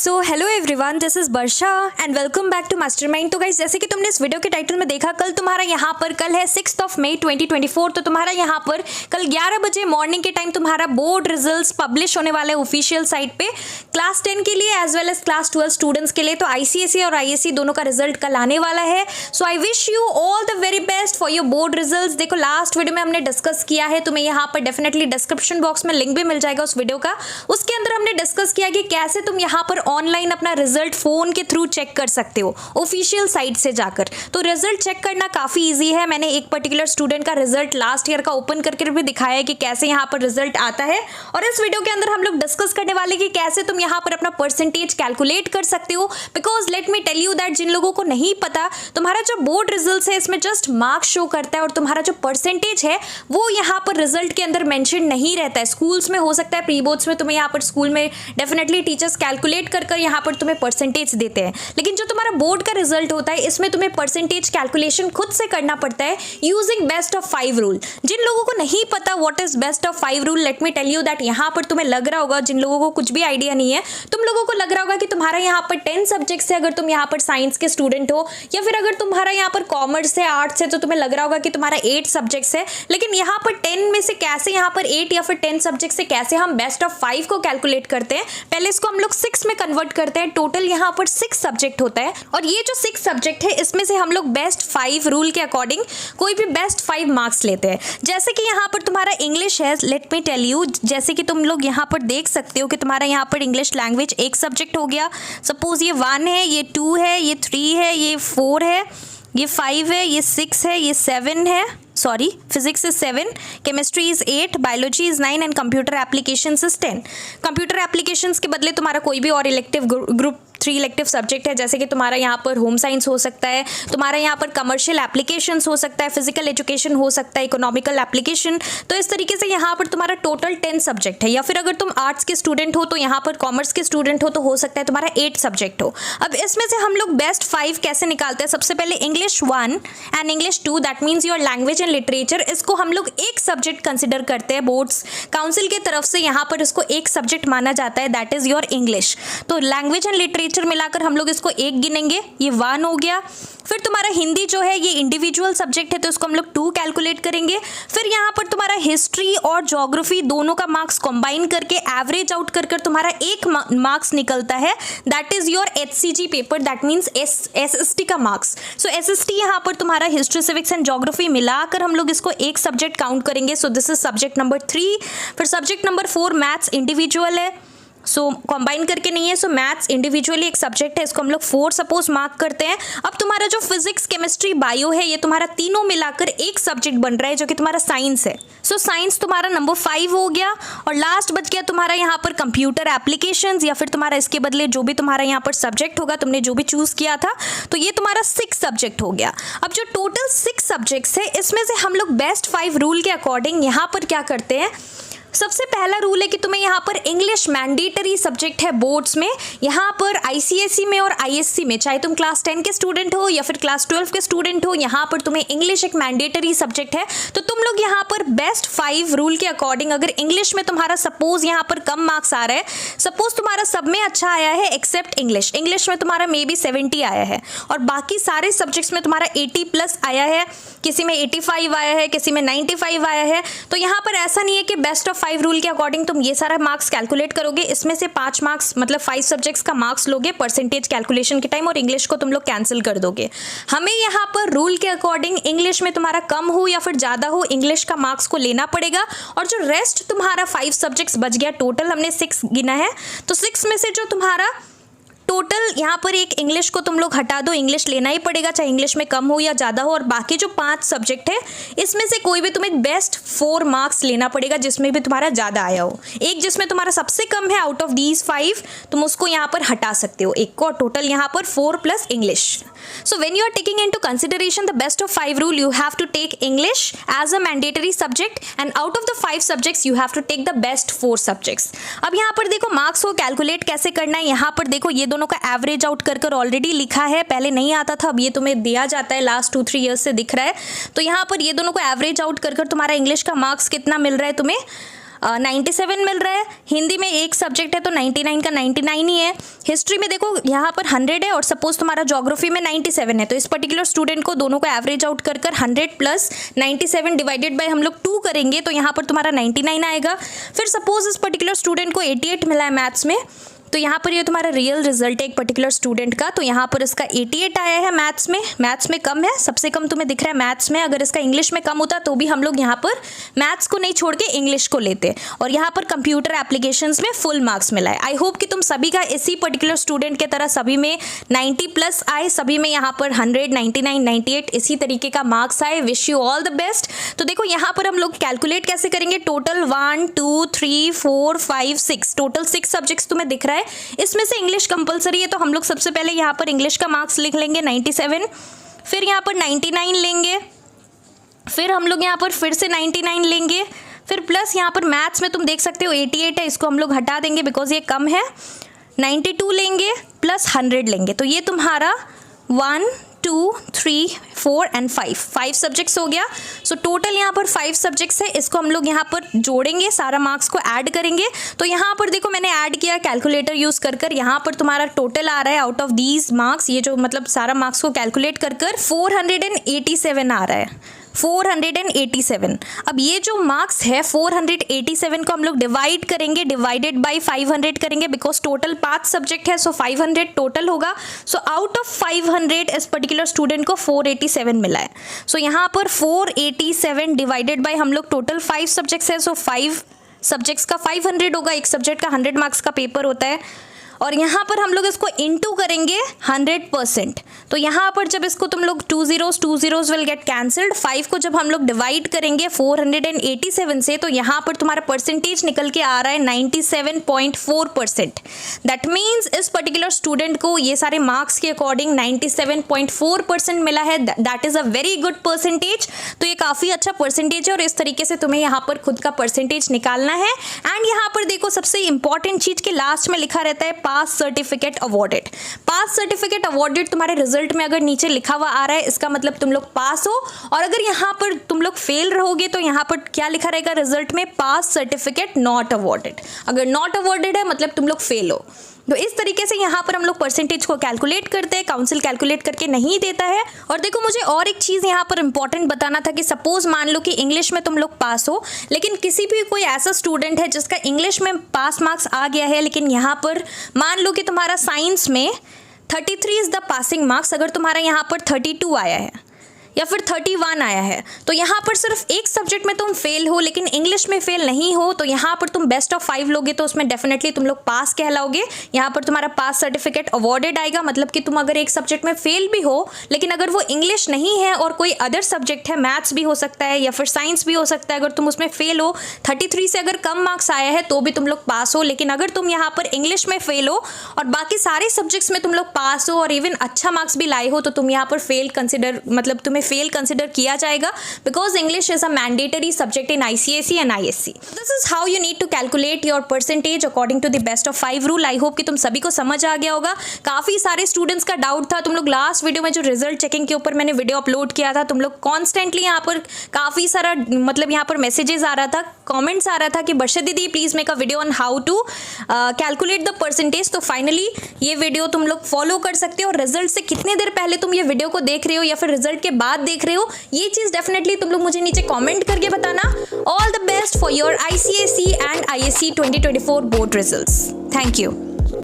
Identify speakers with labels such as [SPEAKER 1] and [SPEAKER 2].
[SPEAKER 1] So hello everyone, this is Varsha and welcome back to Mastermind. तो guys, जैसे कि तुमने इस वीडियो के टाइटल में देखा, कल तुम्हारा यहाँ पर कल है 6 मई 2024। तो तुम्हारा यहाँ पर कल 11 बजे मॉर्निंग के टाइम तुम्हारा बोर्ड रिजल्ट्स पब्लिश होने वाले ऑफिशियल साइट पे क्लास 10 के लिए as well as class 12 students के लिए। तो आईसीएसई और आईएससी दोनों का रिजल्ट कल आने वाला है। So I wish you all the very best for your board results. देखो, लास्ट वीडियो में हमने डिस्कस किया है, तुम्हें यहाँ पर डेफिनेटली डिस्क्रिप्शन बॉक्स में लिंक भी मिल जाएगा उस वीडियो का। उसके अंदर हमने डिस्कस किया कि कैसे तुम यहाँ पर ऑनलाइन अपना रिजल्ट फोन के थ्रू चेक कर सकते हो ऑफिशियल साइट से जाकर। तो रिजल्ट चेक करना काफी इजी है। मैंने एक पर्टिकुलर स्टूडेंट का रिजल्ट लास्ट ईयर का ओपन करके भी दिखाया है कि कैसे यहाँ पर रिजल्ट आता है। और इस वीडियो के अंदर हम लोग डिस्कस करने वाले कि कैसे तुम यहाँ पर अपना परसेंटेज कैलकुलेट कर सकते हो। Because let me tell you that जिन लोगों को नहीं पता, तुम्हारा जो बोर्ड रिजल्ट है इसमें जस्ट मार्क्स शो करता है और तुम्हारा जो परसेंटेज है वो यहाँ पर रिजल्ट के अंदर मेंशन नहीं रहता है। स्कूल्स में हो सकता है, प्री बोर्ड्स में तुम्हें यहाँ पर स्कूल में डेफिनेटली टीचर्स कैलकुलेट कर यहाँ पर तुम्हें परसेंटेज देते हैं, लेकिन जो तुम्हारा बोर्ड का रिजल्ट होता है इसमें तुम्हें परसेंटेज कैलकुलेशन खुद से करना पड़ता है यूजिंग बेस्ट ऑफ 5 रूल। जिन लोगों को नहीं पता what is best of 5 rule, let me tell you that यहाँ पर तुम्हें लग रहा होगा, जिन लोगों को कुछ भी आइडिया नहीं है, तुम लोगों को लग रहा होगा कि तुम्हारा यहाँ पर 10 सब्जेक्ट्स है अगर तुम यहाँ पर साइंस के स्टूडेंट हो, या फिर अगर तुम्हारा यहाँ पर कॉमर्स है, आर्ट्स है, तो तुम्हें लग रहा होगा कि तुम्हारा 8 सब्जेक्ट्स है। लेकिन यहाँ पर 10 में से कैसे यहाँ पर 8 या फिर 10 सब्जेक्ट से कैसे हम बेस्ट ऑफ 5 को कैलकुलेट करते हैं, पहले इसको हम लोग 6 में कन्वर्ट करते हैं। टोटल यहाँ पर 6 सब्जेक्ट होता है और ये जो 6 सब्जेक्ट है इसमें से हम लोग बेस्ट 5 रूल के अकॉर्डिंग कोई भी बेस्ट 5 मार्क्स लेते हैं। जैसे कि यहाँ पर तुम्हारा इंग्लिश है, लेट मी टेल यू, जैसे कि तुम लोग यहाँ पर देख सकते हो कि तुम्हारा यहाँ पर इंग्लिश लैंग्वेज एक सब्जेक्ट हो गया। सपोज ये 1 है, ये 2 है, ये 3 है, ये 4 है, ये 5 है, ये 6 है, ये 7 है, sorry physics is 7, chemistry is 8, biology is 9 and computer applications is 10। Computer applications के बदले तुम्हारा कोई भी और इलेक्टिव ग्रुप 3 इलेक्टिव सब्जेक्ट है, जैसे कि तुम्हारा यहाँ पर होम साइंस हो सकता है, तुम्हारा यहाँ पर कमर्शियल एप्लीकेशंस हो सकता है, फिजिकल एजुकेशन हो सकता है, इकोनॉमिकल एप्लीकेशन। तो इस तरीके से यहाँ पर तुम्हारा टोटल 10 सब्जेक्ट है। या फिर अगर तुम आर्ट्स के स्टूडेंट हो तो यहाँ पर कॉमर्स के स्टूडेंट हो सकता है तुम्हारा 8 सब्जेक्ट हो। अब इसमें से हम लोग बेस्ट 5 कैसे निकालते हैं? सबसे पहले English 1 and English 2, that means your language and literature, इसको हम लोग एक सब्जेक्ट कंसिडर करते हैं। बोर्ड्स काउंसिल की तरफ से यहाँ पर इसको एक सब्जेक्ट माना जाता है, दैट इज योर इंग्लिश। तो लैंग्वेज एंड लिटरेचर मिलाकर हम लोग इसको एक गिनेंगे, ये 1 हो गया। फिर तुम्हारा हिंदी जो है ये इंडिविजुअल सब्जेक्ट है तो इसको हम लोग 2 कैलकुलेट करेंगे। फिर यहाँ पर तुम्हारा हिस्ट्री और ज्योग्राफी दोनों का मार्क्स कंबाइन करके एवरेज आउट कर तुम्हारा एक मार्क्स निकलता है, that is your HCG paper, that means SST का मार्क्स। सो SST यहाँ पर तुम्हारा हिस्ट्री, सिविक्स एंड ज्योग्राफी मिलाकर हम लोग इसको एक सब्जेक्ट काउंट करेंगे। So this is subject number 3। फिर सब्जेक्ट नंबर 4 मैथ्स इंडिविजुअल है, सो कंबाइन करके नहीं है, सो मैथ्स इंडिविजुअली एक सब्जेक्ट है, इसको हम लोग 4 सपोज मार्क करते हैं। अब तुम्हारा जो फिजिक्स, केमिस्ट्री, बायो है, ये तुम्हारा तीनों मिलाकर एक सब्जेक्ट बन रहा है जो कि तुम्हारा साइंस है। सो साइंस तुम्हारा नंबर 5 हो गया। और लास्ट बच गया तुम्हारा यहाँ पर कंप्यूटर एप्लीकेशंस, या फिर तुम्हारा इसके बदले जो भी तुम्हारा यहाँ पर सब्जेक्ट होगा, तुमने जो भी चूज किया था, तो ये तुम्हारा 6 सब्जेक्ट हो गया। अब जो टोटल 6 सब्जेक्ट्स है इसमें से हम लोग बेस्ट 5 रूल के अकॉर्डिंग यहाँ पर क्या करते हैं? सबसे पहला रूल है कि तुम्हें यहाँ पर इंग्लिश मैंडेटरी सब्जेक्ट है बोर्ड्स में। यहाँ पर आईसीएसई में और आईएससी में, चाहे तुम क्लास 10 के स्टूडेंट हो या फिर क्लास 12 के स्टूडेंट हो, यहाँ पर तुम्हें इंग्लिश एक मैंडेटरी सब्जेक्ट है। तो तुम लोग यहाँ पर बेस्ट 5 रूल के अकॉर्डिंग, अगर इंग्लिश में तुम्हारा सपोज यहाँ पर कम मार्क्स आ रहा है, सपोज तुम्हारा सब में अच्छा आया है एक्सेप्ट इंग्लिश, इंग्लिश में तुम्हारा मे बी 70 आया है और बाकी सारे सब्जेक्ट्स में तुम्हारा 80 प्लस आया है, किसी में 85 आया है, किसी में 95 आया है, तो यहाँ पर ऐसा नहीं है कि बेस्ट ऑफ 5 रूल के अकॉर्डिंग तुम ये सारा मार्क्स कैलकुलेट करोगे, इसमें से 5 मार्क्स मतलब 5 सब्जेक्ट्स का मार्क्स लोगे परसेंटेज कैलकुलेशन के टाइम और इंग्लिश को तुम लोग कैंसिल कर दोगे। हमें यहाँ पर रूल के अकॉर्डिंग इंग्लिश में तुम्हारा कम हो या फिर ज़्यादा हो, इंग्लिश का मार्क्स को लेना पड़ेगा। और जो रेस्ट तुम्हारा 5 सब्जेक्ट्स बच गया, टोटल हमने 6 गिना है, तो 6 में से जो तुम्हारा टोटल यहाँ पर एक इंग्लिश को तुम लोग हटा दो, इंग्लिश लेना ही पड़ेगा चाहे इंग्लिश में कम हो या ज़्यादा हो। और बाकी जो 5 सब्जेक्ट है इसमें से कोई भी तुम्हें बेस्ट 4 मार्क्स लेना पड़ेगा जिसमें भी तुम्हारा ज़्यादा आया हो। एक जिसमें तुम्हारा सबसे कम है आउट ऑफ दीज 5, तुम उसको यहाँ पर हटा सकते हो एक को, और टोटल यहाँ पर 4 plus English. So when you are taking into consideration the best of 5 rule, you have to take English as a mandatory subject and out of the 5 subjects you have to take the best 4 subjects. अब यहाँ पर देखो marks को calculate कैसे करना है। यहाँ पर देखो ये दोनों का एवरेज आउट कर ऑलरेडी लिखा है, पहले नहीं आता था, अब ये तुम्हें दिया जाता है, लास्ट 2-3 ईयर्स से दिख रहा है। तो यहाँ पर ये दोनों को एवरेज आउट कर तुम्हारा इंग्लिश का मार्क्स कितना मिल रहा है तुम्हें 97 मिल रहा है। हिंदी में एक सब्जेक्ट है तो 99 का 99 ही है। हिस्ट्री में देखो यहाँ पर 100 है और सपोज तुम्हारा ज्योग्राफी में 97 है, तो इस पर्टिकुलर स्टूडेंट को दोनों को एवरेज आउट कर 100 प्लस 97 डिवाइडेड बाय हम लोग 2 करेंगे तो यहाँ पर तुम्हारा 99 आएगा। फिर सपोज इस पर्टिकुलर स्टूडेंट को 88 मिला है मैथ्स में, तो यहाँ पर ये तुम्हारा रियल रिजल्ट है एक पर्टिकुलर स्टूडेंट का, तो यहाँ पर इसका 88 आया है मैथ्स में कम है, सबसे कम तुम्हें दिख रहा है मैथ्स में। अगर इसका इंग्लिश में कम होता तो भी हम लोग यहाँ पर मैथ्स को नहीं छोड़ के इंग्लिश को लेते, और यहाँ पर कंप्यूटर एप्लीकेशंस में फुल मार्क्स मिला है। आई होप कि तुम सभी का इसी पर्टिकुलर स्टूडेंट के तरह सभी में 90 प्लस आए, सभी में यहाँ पर 100, 99, 98 इसी तरीके का मार्क्स आए। Wish you all the best. तो देखो यहाँ पर हम लोग कैलकुलेट कैसे करेंगे, टोटल 1 2 3 4 5 6 टोटल 6 सब्जेक्ट्स तुम्हें दिख रहा है, इसमें से इंग्लिश कंपलसरी है, तो हम लोग सबसे पहले यहाँ पर इंग्लिश का मार्क्स लिख लेंगे 97, फिर यहाँ पर 99 लेंगे, फिर हम लोग यहाँ पर फिर से 99 लेंगे, फिर प्लस यहाँ पर मैथ्स में तुम देख सकते हो 88 है, इसको हम लोग हटा देंगे बिकॉज ये कम है, 92 लेंगे प्लस 100 लेंगे, तो ये तुम्हारा 1 2 3 4 एंड 5 सब्जेक्ट्स हो गया। सो टोटल यहाँ पर 5 सब्जेक्ट्स है, इसको हम लोग यहाँ पर जोड़ेंगे, सारा मार्क्स को ऐड करेंगे। तो यहाँ पर देखो मैंने ऐड किया कैलकुलेटर यूज़ कर यहाँ पर तुम्हारा टोटल आ रहा है आउट ऑफ दीज मार्क्स, ये जो मतलब सारा मार्क्स को कैलकुलेट कर 487 आ रहा है, 487। अब ये जो मार्क्स है 487 को हम लोग डिवाइड करेंगे, डिवाइडेड बाय 500 करेंगे बिकॉज टोटल 5 सब्जेक्ट है, सो 500 टोटल होगा। सो आउट ऑफ 500 इस पर्टिकुलर स्टूडेंट को 487 मिला है। सो यहाँ पर 487 डिवाइडेड बाय हम लोग टोटल 5 सब्जेक्ट्स है, सो 5 सब्जेक्ट्स का 500 होगा, एक सब्जेक्ट का 100 मार्क्स का पेपर होता है, और यहाँ पर हम लोग इसको इनटू करेंगे 100%। तो यहाँ पर जब इसको तुम लोग 2 zeros विल गेट कैंसल्ड, 5 को जब हम लोग डिवाइड करेंगे 487 से, तो यहाँ पर तुम्हारा परसेंटेज निकल के आ रहा है 97.4%। दैट मीन्स इस पर्टिकुलर स्टूडेंट को ये सारे मार्क्स के अकॉर्डिंग 97.4% मिला है। That is a very good percentage. तो ये काफ़ी अच्छा परसेंटेज है और इस तरीके से तुम्हें यहाँ पर खुद का परसेंटेज निकालना है। एंड यहाँ पर देखो सबसे इंपॉर्टेंट चीज़ के लास्ट में लिखा रहता है पास सर्टिफिकेट अवॉर्डेड। पास सर्टिफिकेट अवॉर्डेड तुम्हारे रिजल्ट में अगर नीचे लिखा हुआ आ रहा है, इसका मतलब तुम लोग पास हो, और अगर यहाँ पर तुम लोग फेल रहोगे तो यहाँ पर क्या लिखा रहेगा रिजल्ट में, पास सर्टिफिकेट नॉट अवॉर्डेड। अगर नॉट अवॉर्डेड है मतलब तुम लोग फेल हो। तो इस तरीके से यहाँ पर हम लोग परसेंटेज को कैलकुलेट करते हैं, काउंसिल कैलकुलेट करके नहीं देता है। और देखो मुझे और एक चीज़ यहाँ पर इंपॉर्टेंट बताना था कि सपोज मान लो कि इंग्लिश में तुम लोग पास हो, लेकिन किसी भी कोई ऐसा स्टूडेंट है जिसका इंग्लिश में पास मार्क्स आ गया है, लेकिन यहाँ पर मान लो कि तुम्हारा साइंस में 33 इज़ द पासिंग मार्क्स, अगर तुम्हारा यहाँ पर 32 आया है या फिर 31 आया है, तो यहाँ पर सिर्फ एक सब्जेक्ट में तुम फेल हो लेकिन इंग्लिश में फेल नहीं हो, तो यहाँ पर तुम बेस्ट ऑफ 5 लोगे तो उसमें डेफिनेटली तुम लोग पास कहलाओगे। यहाँ पर तुम्हारा पास सर्टिफिकेट अवॉर्डेड आएगा, मतलब कि तुम अगर एक सब्जेक्ट में फेल भी हो लेकिन अगर वो इंग्लिश नहीं है और कोई अदर सब्जेक्ट है, मैथ्स भी हो सकता है या फिर साइंस भी हो सकता है, अगर तुम उसमें फेल हो, 33 से अगर कम मार्क्स आया है तो भी तुम लोग पास हो। लेकिन अगर तुम यहाँ पर इंग्लिश में फेल हो और बाकी सारे सब्जेक्ट्स में तुम लोग पास हो और इवन अच्छा मार्क्स भी लाए हो, तो तुम यहाँ पर फेल कंसिडर, मतलब तुम्हें फेल कंसिडर किया जाएगा because English is a mandatory subject in ICSE and ISC। This is how you need to calculate your percentage according to the best of 5 rule. I hope कि तुम सभी को समझ आ गया होगा। काफी सारे स्टूडेंट्स का डाउट था, तुम लोग लास्ट वीडियो में जो रिजल्ट चेकिंग के ऊपर मैंने वीडियो अपलोड किया था, तुम लोग कॉन्स्टेंटली यहाँ पर काफी सारा मतलब यहाँ पर मैसेजेस आ रहा था, कॉमेंट्स आ रहा था कि वर्षा दीदी please make a video on how to calculate the percentage. तो फाइनली ये वीडियो तुम लोग फॉलो कर सकते हो। रिजल्ट से कितने देर पहले तुम ये वीडियो को देख रहे हो या फिर रिजल्ट के बाद देख रहे हो, ये चीज डेफिनेटली तुम लोग मुझे नीचे कमेंट करके बताना। All the best for your ICSE and ISC 2024 board results. Thank you.